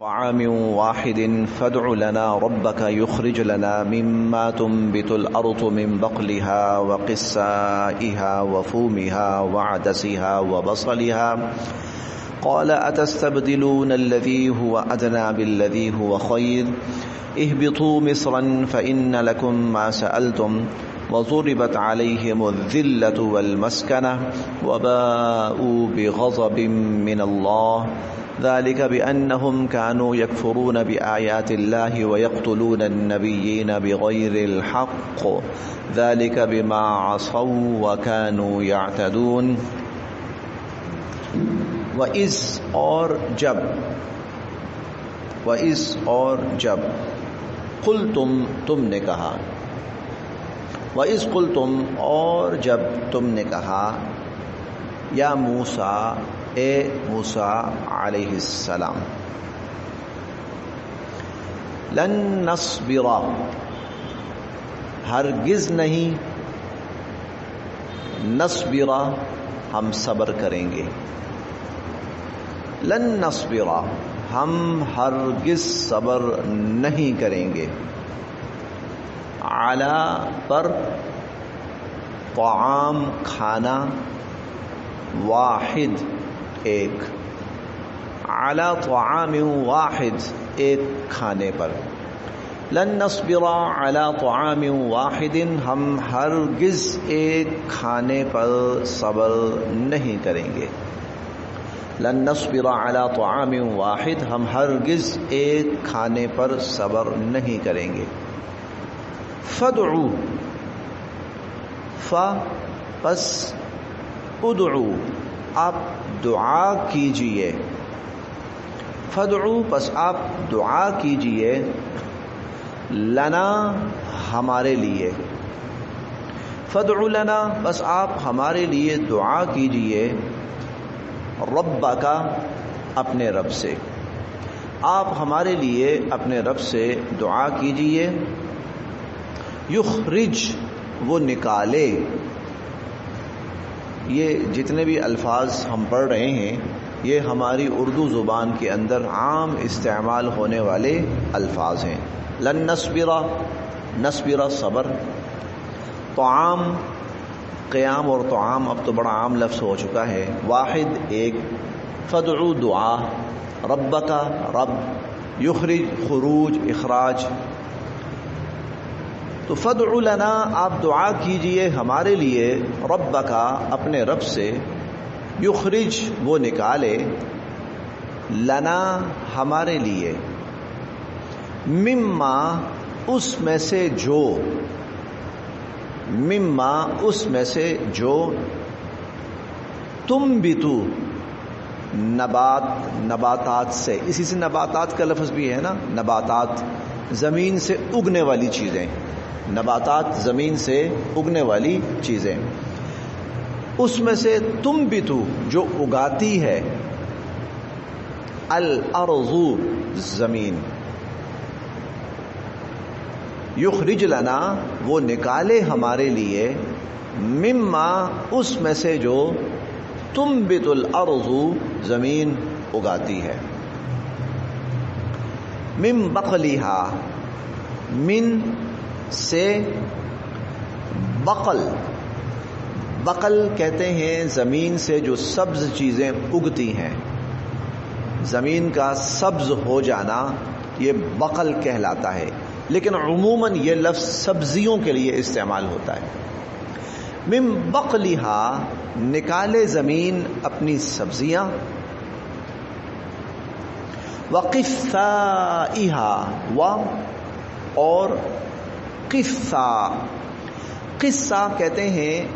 طعام واحد فادع لنا ربك يخرج لنا مما تنبت الأرض من بقلها وقثائها وفومها وعدسها وبصلها قال أتستبدلون الذي هو أدنى بالذي هو خير اهبطوا مصرا فإن لكم ما سألتم وضربت عليهم الذلة والمسكنة وباءوا بغضب من الله ذلك بأنهم كانوا يكفرون بآيات الله ويقتلون النبيين بغير الحق ذلك بما عصوا وكانوا يعتدون وَإِذْ اور جب قلتم تم نے کہا وَإِذْ قلتم اور جب تم نے کہا یا موسیٰ اے موسیٰ علیہ السلام لن نصبر ہرگز نہیں نصبر ہم صبر کریں گے لن نصبر ہم ہرگز صبر نہیں کریں گے علی پر طعام کھانا واحد ایک علی طعام واحد ایک کھانے پر لن نصبر علی طعام واحد ہم ہرگز ایک کھانے پر صبر نہیں کریں گے لن نصبر علی طعام واحد ہم ہرگز ایک کھانے پر صبر نہیں کریں گے فادعو پس ادعو آپ دعا کیجئے فادعو پس آپ دعا کیجئے لنا ہمارے لیے فادعو لنا بس آپ ہمارے لیے دعا کیجئے ربک اپنے رب سے آپ ہمارے لیے اپنے رب سے دعا کیجئے یخرج وہ نکالے یہ جتنے بھی الفاظ ہم پڑھ رہے ہیں یہ ہماری اردو زبان کے اندر عام استعمال ہونے والے الفاظ ہیں لن نصبر صبر طعام قیام اور طعام اب تو بڑا عام لفظ ہو چکا ہے واحد ایک فادعو دعا ربک رب یخرج خروج اخراج تو فادعو لنا آپ دعا کیجئے ہمارے لیے ربک اپنے رب سے یخرج وہ نکالے لنا ہمارے لیے مما اس میں سے جو مما اس میں سے جو تم بھی تو نباتات سے اسی سے نباتات کا لفظ بھی ہے نا نباتات زمین سے اگنے والی چیزیں نباتات زمین سے اگنے والی چیزیں اس میں سے تم بھی تو جو اگاتی ہے الارض زمین یخرج لنا وہ نکالے ہمارے لیے مما اس میں سے جو تنبت الارض زمین اگاتی ہے من بقلھا من سے بقل کہتے ہیں زمین سے جو سبز چیزیں اگتی ہیں زمین کا سبز ہو جانا یہ بقل کہلاتا ہے لیکن عموماً یہ لفظ سبزیوں کے لیے استعمال ہوتا ہے من بقلھا نکالے زمین اپنی سبزیاں وقثائھا اور قصہ کہتے ہیں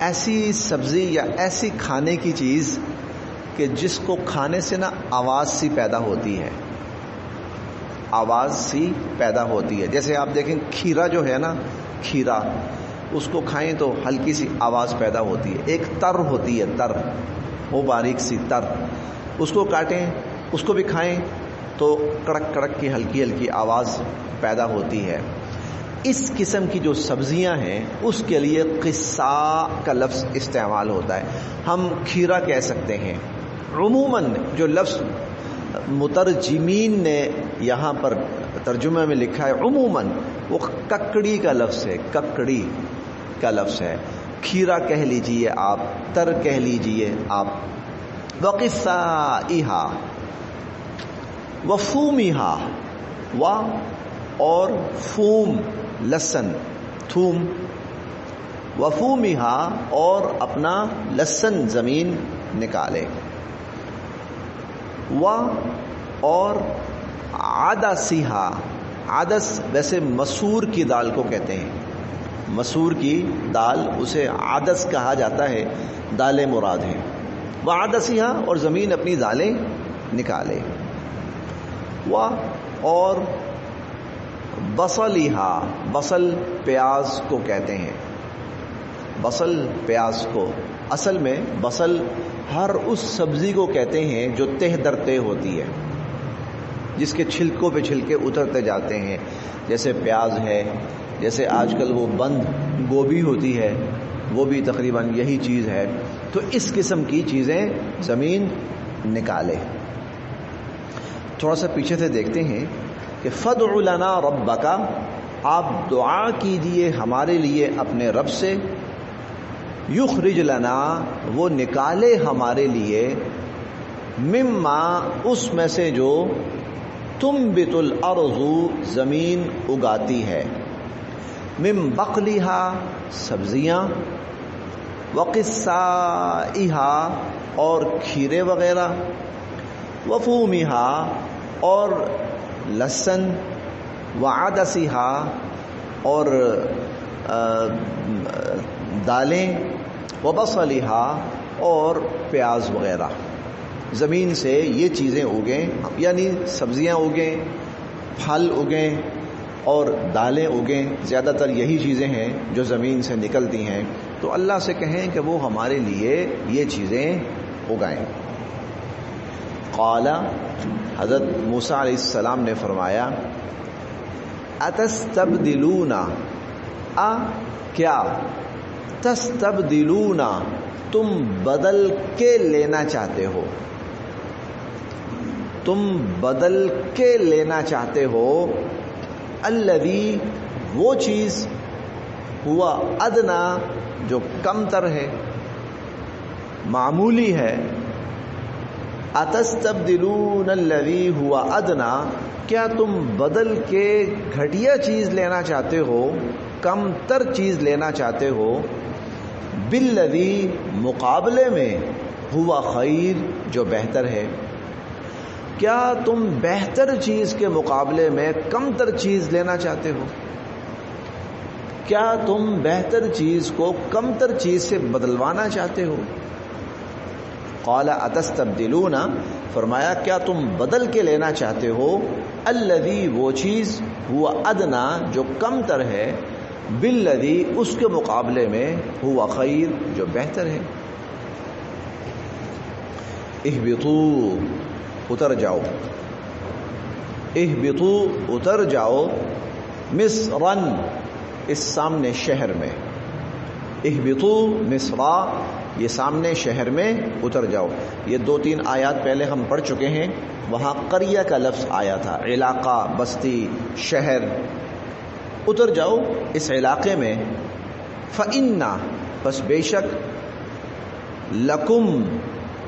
ایسی سبزی یا ایسی کھانے کی چیز کہ جس کو کھانے سے نا آواز سی پیدا ہوتی ہے آواز سی پیدا ہوتی ہے جیسے آپ دیکھیں کھیرا جو ہے نا کھیرا اس کو کھائیں تو ہلکی سی آواز پیدا ہوتی ہے ایک تر ہوتی ہے تر وہ باریک سی تر اس کو کاٹیں اس کو بھی کھائیں تو کڑک کڑک کی ہلکی ہلکی آواز پیدا ہوتی ہے اس قسم کی جو سبزیاں ہیں اس کے لیے قصہ کا لفظ استعمال ہوتا ہے ہم کھیرا کہہ سکتے ہیں عموماً جو لفظ مترجمین نے یہاں پر ترجمہ میں لکھا ہے عموماً وہ ککڑی کا لفظ ہے، ککڑی کا لفظ ہے، کھیرا کہہ لیجئے آپ، تر کہہ لیجئے آپ، وقثائہا وفومہا، و اور فوم لسن، تھوم، وفومہا اور اپنا لسن زمین نکالے، و اور عدسہا، عدس ویسے مسور کی دال کو کہتے ہیں، مسور کی دال اسے عدس کہا جاتا ہے، دالیں مراد ہیں، وعدسہا اور زمین اپنی دالیں نکالے، و اور بصلہا، بصل پیاز کو کہتے ہیں، بصل پیاز کو، اصل میں بصل ہر اس سبزی کو کہتے ہیں جو تہ در تہ ہوتی ہے، جس کے چھلکوں پہ چھلکے اترتے جاتے ہیں، جیسے پیاز ہے، جیسے آج کل وہ بند گوبھی ہوتی ہے، وہ بھی تقریباً یہی چیز ہے، تو اس قسم کی چیزیں زمین نکالے۔ تھوڑا سا پیچھے سے دیکھتے ہیں کہ فَادْعُ لَنَا رَبَّكَ، آپ دعا کیجئے ہمارے لیے اپنے رب سے، یخرج لنا، وہ نکالے ہمارے لیے، مما، اس میں سے جو تنبت الارض، زمین اگاتی ہے، من بقلہا، سبزیاں، وقثائہا اور کھیرے وغیرہ، وفومہا اور لہسن، وعدسہا اور دالیں، وبصلہا اور پیاز وغیرہ، زمین سے یہ چیزیں اگیں، یعنی سبزیاں اگیں، پھل اگیں اور دالیں اگیں، زیادہ تر یہی چیزیں ہیں جو زمین سے نکلتی ہیں، تو اللہ سے کہیں کہ وہ ہمارے لیے یہ چیزیں اگائیں۔ قال، حضرت موسیٰ علیہ السلام نے فرمایا، اتستبدلون، کیا، تستبدلون، تم بدل کے لینا چاہتے ہو، تم بدل کے لینا چاہتے ہو، الذی، وہ چیز، ہوا ادنا، جو کم تر ہے، معمولی ہے، اتستبدلون الذی ہوا ادنا، کیا تم بدل کے گھٹیا چیز لینا چاہتے ہو، کم تر چیز لینا چاہتے ہو، بالذی، مقابلے میں، ہوا خیر، جو بہتر ہے، کیا تم بہتر چیز کے مقابلے میں کم تر چیز لینا چاہتے ہو، کیا تم بہتر چیز کو کم تر چیز سے بدلوانا چاہتے ہو؟ قال اتستبدلون، فرمایا کیا تم بدل کے لینا چاہتے ہو، الذی، وہ چیز، ہوا ادنا، جو کم تر ہے، بالذی، اس کے مقابلے میں، ہوا خیر، جو بہتر ہے۔ اہبطوا، اتر جاؤ، اہبطوا، اتر جاؤ، مصرن، اس سامنے شہر میں، اہبطوا مصرا، یہ سامنے شہر میں اتر جاؤ۔ یہ 2-3 آیات پہلے ہم پڑھ چکے ہیں، وہاں قریہ کا لفظ آیا تھا، علاقہ، بستی، شہر، اتر جاؤ اس علاقے میں، فَإِنَّ، پس بے شک، لَكُمْ،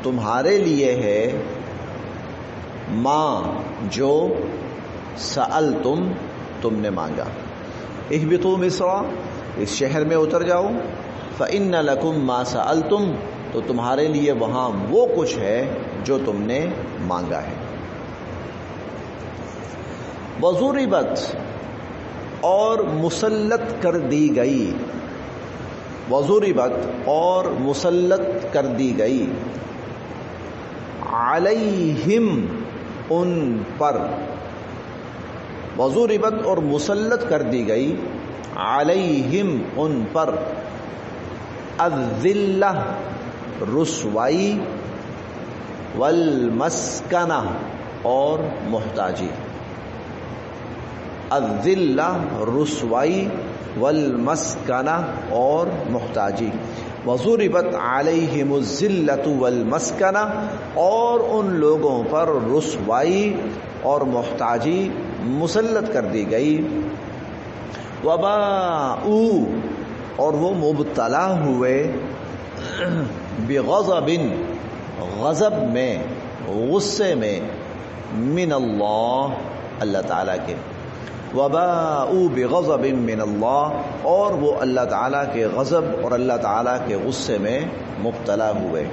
تمہارے لیے ہے، ما، جو، سألتم، تم نے مانگا، اہبطوا مصرا، اس شہر میں اتر جاؤ، فَإِنَّ لَكُمْ مَا سَأَلْتُمْ، تو تمہارے لیے وہاں وہ کچھ ہے جو تم نے مانگا ہے۔ وَضُرِبَتْ، اور مسلط کر دی گئی، وَضُرِبَتْ، اور مسلط کر دی گئی، عَلَيْهِمْ، ان پر، وَضُرِبَتْ، اور مسلط کر دی گئی، عَلَيْهِمْ، ان پر، الذلہ، رسوائی، والمسکنہ، اور محتاجی، الذلہ، رسوائی، والمسکنہ، اور محتاجی، وَضُرِبَتْ عَلَيْهِمُ الذِّلَّةُ وَالْمَسْكَنَةُ، اور ان لوگوں پر رسوائی اور محتاجی مسلط کر دی گئی. وَبَاءُوا، اور وہ مبتلا ہوئے، بِغَضَبٍ، غضب میں، غصے میں، من اللہ، اللہ تعالیٰ کے. وَبَاءُوا بِغَضَبٍ مِّنَ اللَّهِ، اور وہ اللہ تعالیٰ کے غضب اور اللہ تعالیٰ کے غصے میں مبتلا ہوئے.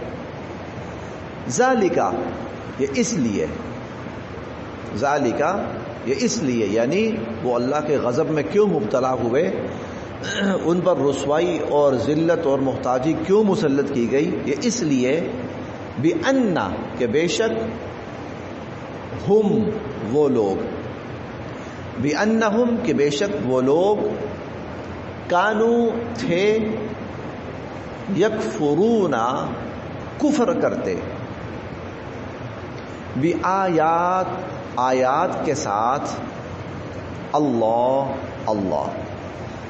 ذالکا، یہ اس لیے، ذالکا یہ اس لیے، یعنی وہ اللہ کے غضب میں کیوں مبتلا ہوئے، ان پر رسوائی اور ذلت اور محتاجی کیوں مسلط کی گئی، یہ اس لیے بِأَنَّ، کہ بے شک، ہم، وہ لوگ، بِأَنَّهُمْ، کہ بے شک وہ لوگ، کانو، تھے، یکفرون، کفر کرتے، بِآیات، آیات کے ساتھ، اللہ،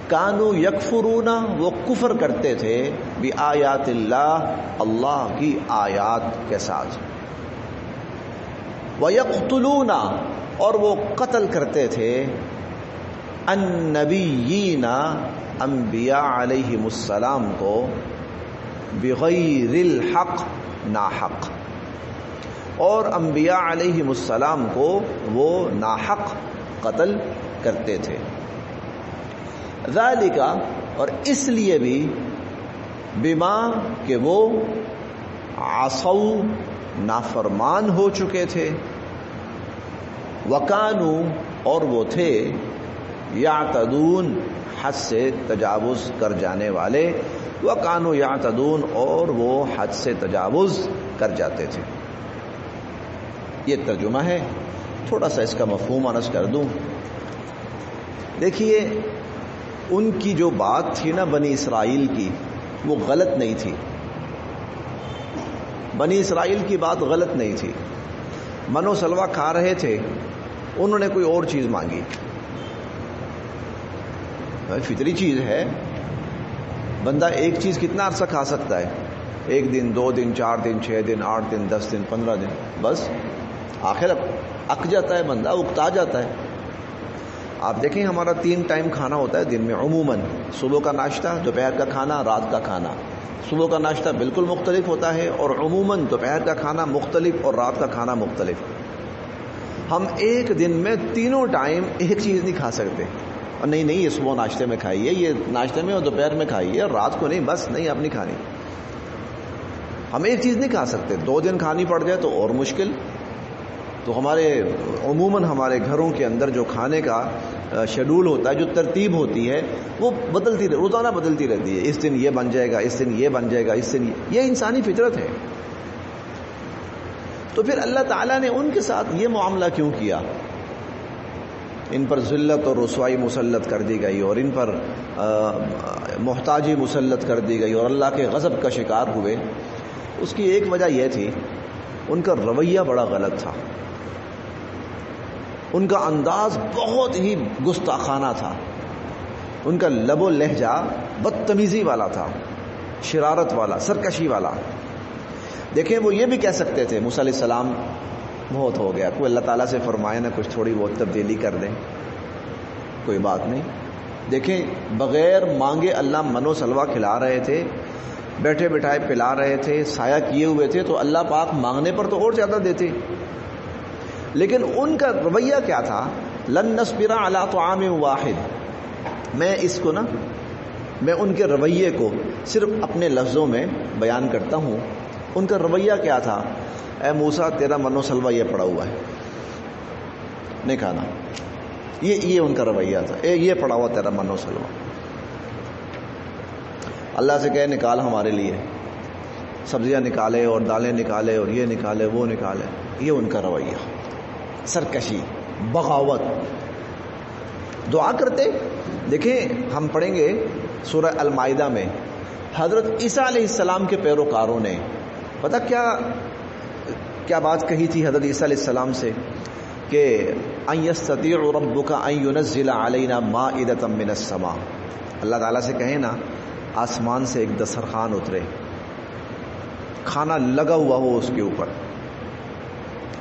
کانو یکفرون، وہ کفر کرتے تھے، بِآیات اللہ، اللہ کی آیات کے ساتھ. وَيَقْتُلُونَ، اور وہ قتل کرتے تھے، النبیین، انبیاء علیہم السلام کو، بغیر الحق، ناحق، اور انبیاء علیہم السلام کو وہ ناحق قتل کرتے تھے. ذالک، اور اس لیے بھی، بما، کہ وہ، عصوا، نافرمان ہو چکے تھے، وکانو، اور وہ تھے، یعتدون، حد سے تجاوز کر جانے والے، وکانو یعتدون، اور وہ حد سے تجاوز کر جاتے تھے. یہ ترجمہ ہے. تھوڑا سا اس کا مفہوم عرض کر دوں. دیکھیے، ان کی جو بات تھی نا بنی اسرائیل کی، وہ غلط نہیں تھی. بنی اسرائیل کی بات غلط نہیں تھی. من و سلوہ کھا رہے تھے، انہوں نے کوئی اور چیز مانگی. فطری چیز ہے، بندہ ایک چیز کتنا عرصہ کھا سکتا ہے؟ 1 دن، 2 دن، 4 دن، 6 دن، 8 دن، 10 دن، 15 دن، بس آخر اک جاتا ہے بندہ، اکتا جاتا ہے. آپ دیکھیں، ہمارا 3 ٹائم کھانا ہوتا ہے دن میں عموماً. صبح کا ناشتہ، دوپہر کا کھانا، رات کا کھانا. صبح کا ناشتہ بالکل مختلف ہوتا ہے، اور عموماً دوپہر کا کھانا مختلف اور رات کا کھانا مختلف. ہم ایک دن میں تینوں ٹائم ایک چیز نہیں کھا سکتے. اور نہیں یہ صبح ناشتے میں کھائیے، یہ ناشتے میں اور دوپہر میں کھائیے، اور رات کو نہیں، بس نہیں، اب نہیں کھانی. ہم ایک چیز نہیں کھا سکتے. 2 دن کھانی پڑ جائے تو اور مشکل. تو ہمارے عموماً ہمارے گھروں کے اندر جو کھانے کا شیڈول ہوتا ہے، جو ترتیب ہوتی ہے، وہ بدلتی روزانہ بدلتی رہتی ہے. اس دن یہ بن جائے گا، اس دن یہ بن جائے گا، اس دن یہ انسانی فطرت ہے. تو پھر اللہ تعالیٰ نے ان کے ساتھ یہ معاملہ کیوں کیا؟ ان پر ذلت اور رسوائی مسلط کر دی گئی، اور ان پر محتاجی مسلط کر دی گئی، اور اللہ کے غضب کا شکار ہوئے. اس کی ایک وجہ یہ تھی، ان کا رویہ بڑا غلط تھا. ان کا انداز بہت ہی گستاخانہ تھا. ان کا لب و لہجہ بدتمیزی والا تھا، شرارت والا، سرکشی والا. دیکھیں، وہ یہ بھی کہہ سکتے تھے، موسیٰ علیہ السلام بہت ہو گیا، کوئی اللہ تعالیٰ سے فرمائے نا کچھ تھوڑی بہت تبدیلی کر دیں، کوئی بات نہیں. دیکھیں، بغیر مانگے اللہ من و سلوہ کھلا رہے تھے، بیٹھے بٹھائے پلا رہے تھے، سایہ کیے ہوئے تھے، تو اللہ پاک مانگنے پر تو اور زیادہ دیتے. لیکن ان کا رویہ کیا تھا؟ لن نصبر علی طعام واحد. میں اس کو میں ان کے رویے کو صرف اپنے لفظوں میں بیان کرتا ہوں. ان کا رویہ کیا تھا؟ اے موسیٰ، تیرا من و سلوہ یہ پڑا ہوا ہے، نہیں کھانا. یہ ان کا رویہ تھا. یہ پڑا ہوا تیرا من و سلوہ. اللہ سے کہے نکال ہمارے لیے، سبزیاں نکالے اور دالیں نکالے اور یہ نکالے وہ نکالے. یہ ان کا رویہ، سرکشی، بغاوت. دعا کرتے. دیکھیں، ہم پڑھیں گے سورہ المائدہ میں، حضرت عیسیٰ علیہ السلام کے پیروکاروں نے پتہ کیا بات کہی تھی حضرت عیسیٰ علیہ السلام سے، کہ ان یستطیع ربک ان ینزل علینا مائدۃ من السماء. اللہ تعالیٰ سے کہیں نا آسمان سے ایک دسترخوان اترے، کھانا لگا ہوا ہو اس کے اوپر،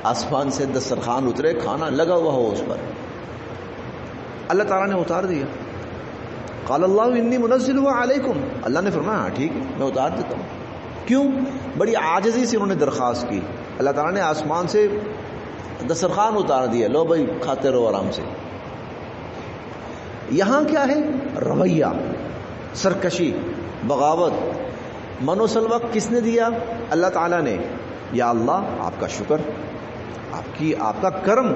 آسمان سے دسترخوان اترے، کھانا لگا ہوا ہو اس پر، اللہ تعالیٰ نے اتار دیا. قال اللہ انی منزلها علیکم، اللہ نے فرمایا ہاں ٹھیک ہے میں اتار دیتا ہوں. کیوں؟ بڑی عاجزی سے انہوں نے درخواست کی. اللہ تعالیٰ نے آسمان سے دسترخوان اتار دیا، لو بھائی کھاتے رہو آرام سے. یہاں کیا ہے؟ رویہ، سرکشی، بغاوت. من و سلوہ کس نے دیا؟ اللہ تعالیٰ نے. یا اللہ آپ کا شکر، آپ کا کرم،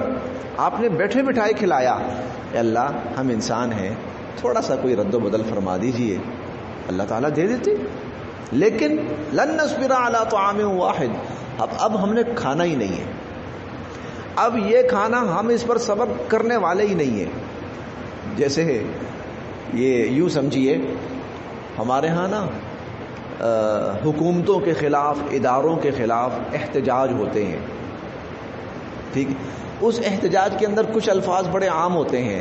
آپ نے بیٹھے بٹھائے کھلایا. اے اللہ ہم انسان ہیں، تھوڑا سا کوئی رد و بدل فرما دیجئے. اللہ تعالیٰ دے دیتے. لیکن لن نصبر علی طعام واحد، اب ہم نے کھانا ہی نہیں ہے، اب یہ کھانا ہم اس پر صبر کرنے والے ہی نہیں ہیں. جیسے یہ یوں سمجھیے ہمارے ہاں نا حکومتوں کے خلاف، اداروں کے خلاف احتجاج ہوتے ہیں، ٹھیک. اس احتجاج کے اندر کچھ الفاظ بڑے عام ہوتے ہیں،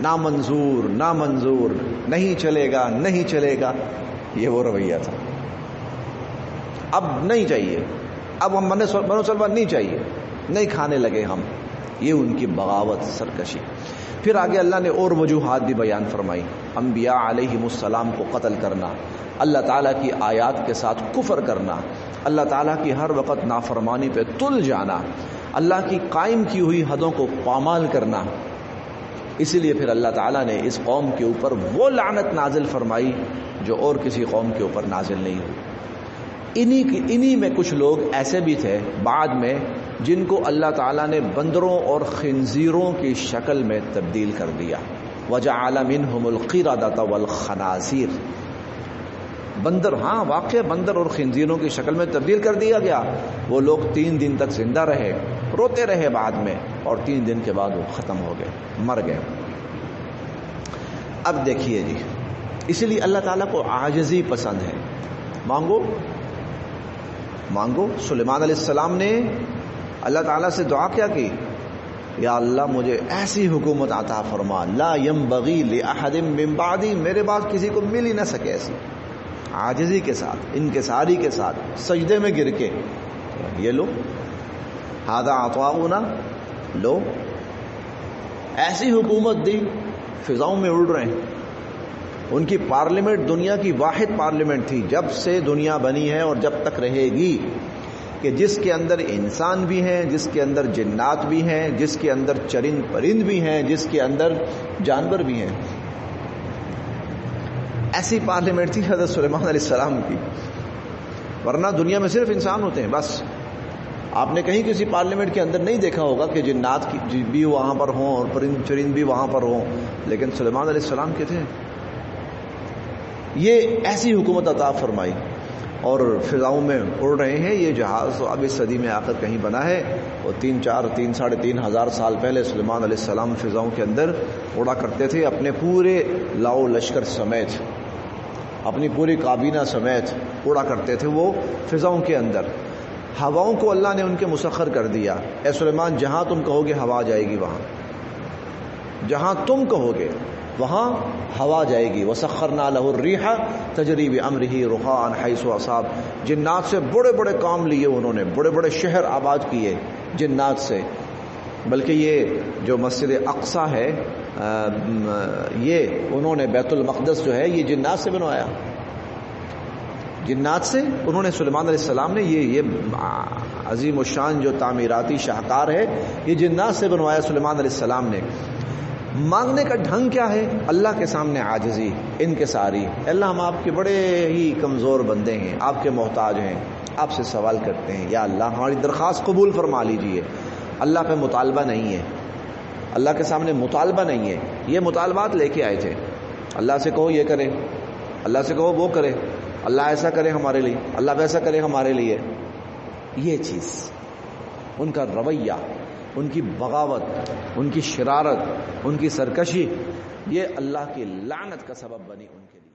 نامنظور، نامنظور، نہیں چلے گا، نہیں چلے گا. یہ وہ رویہ تھا. اب نہیں چاہیے، اب ہم من و سلوہ نہیں چاہیے، نہیں کھانے لگے ہم. یہ ان کی بغاوت، سرکشی. پھر آگے اللہ نے اور وجوہات بھی بیان فرمائی. انبیاء علیہم السلام کو قتل کرنا، اللہ تعالیٰ کی آیات کے ساتھ کفر کرنا، اللہ تعالیٰ کی ہر وقت نافرمانی پہ تل جانا، اللہ کی قائم کی ہوئی حدوں کو پامال کرنا. اسی لیے پھر اللہ تعالیٰ نے اس قوم کے اوپر وہ لعنت نازل فرمائی جو اور کسی قوم کے اوپر نازل نہیں ہوئی. انہی میں کچھ لوگ ایسے بھی تھے بعد میں جن کو اللہ تعالیٰ نے بندروں اور خنزیروں کی شکل میں تبدیل کر دیا. وَجَعَلَ مِنْهُمُ الْقِرَدَةَ وَالْخَنَازِيرَ. بندر، ہاں واقع بندر اور خنزیروں کی شکل میں تبدیل کر دیا گیا. وہ لوگ 3 دن تک زندہ رہے، روتے رہے بعد میں، اور 3 دن کے بعد وہ ختم ہو گئے، مر گئے. اب دیکھیے جی، اسی لیے اللہ تعالیٰ کو عاجزی پسند ہے. مانگو مانگو. سلیمان علیہ السلام نے اللہ تعالیٰ سے دعا کیا کی؟ یا اللہ مجھے ایسی حکومت عطا فرما، لا ينبغی لأحد من بعدی، میرے بعد کسی کو مل ہی نہ سکے. ایسی عاجزی کے ساتھ، انکساری کے ساتھ، سجدے میں گر کے یہ لو ھذا عطاؤنا، لو. ایسی حکومت دی، فضاؤں میں اڑ رہے ہیں. ان کی پارلیمنٹ دنیا کی واحد پارلیمنٹ تھی جب سے دنیا بنی ہے اور جب تک رہے گی، کہ جس کے اندر انسان بھی ہیں، جس کے اندر جنات بھی ہیں، جس کے اندر چرند پرند بھی ہیں، جس کے اندر جانور بھی ہیں. ایسی پارلیمنٹ تھی حضرت سلیمان علیہ السلام کی. ورنہ دنیا میں صرف انسان ہوتے ہیں بس. آپ نے کہیں کسی پارلیمنٹ کے اندر نہیں دیکھا ہوگا کہ جنات بھی وہاں پر ہوں اور پرند چرند بھی وہاں پر ہوں، لیکن سلیمان علیہ السلام کے تھے. یہ ایسی حکومت عطا فرمائی اور فضاؤں میں اڑ رہے ہیں. یہ جہاز اب اس صدی میں آ کر کہیں بنا ہے، اور 3 – 3.5 ہزار سال پہلے سلیمان علیہ السلام فضاؤں کے اندر اڑا کرتے تھے، اپنے پورے لاؤ لشکر سمیت، اپنی پوری کابینہ سمیت اڑا کرتے تھے وہ فضاؤں کے اندر. ہواؤں کو اللہ نے ان کے مسخر کر دیا. اے سلیمان جہاں تم کہو گے ہوا جائے گی، وہاں جہاں تم کہو گے وہاں ہوا جائے گی. وَسَخَّرْنَا لَهُ الرِّيحَ تَجْرِي بِأَمْرِهِ رُخَاءً حَيْثُ أَصَابَ. جنات سے بڑے بڑے کام لیے انہوں نے، بڑے بڑے شہر آباد کیے جنات سے. بلکہ یہ جو مسجد اقصیٰ ہے، یہ انہوں نے بیت المقدس جو ہے یہ جنات سے بنوایا. جنات سے انہوں نے، سلیمان علیہ السلام نے یہ عظیم الشان جو تعمیراتی شاہکار ہے یہ جنات سے بنوایا سلیمان علیہ السلام نے. مانگنے کا ڈھنگ کیا ہے؟ اللہ کے سامنے عاجزی، انکساری. اللہ ہم آپ کے بڑے ہی کمزور بندے ہیں، آپ کے محتاج ہیں، آپ سے سوال کرتے ہیں، یا اللہ ہماری درخواست قبول فرما لیجئے. اللہ پہ مطالبہ نہیں ہے، اللہ کے سامنے مطالبہ نہیں ہے. یہ مطالبات لے کے آئے تھے. اللہ سے کہو یہ کرے، اللہ سے کہو وہ کرے، اللہ ایسا کرے ہمارے لیے، اللہ ویسا کرے ہمارے لیے. یہ چیز، ان کا رویہ، ان کی بغاوت، ان کی شرارت، ان کی سرکشی، یہ اللہ کی لعنت کا سبب بنی ان کے لیے.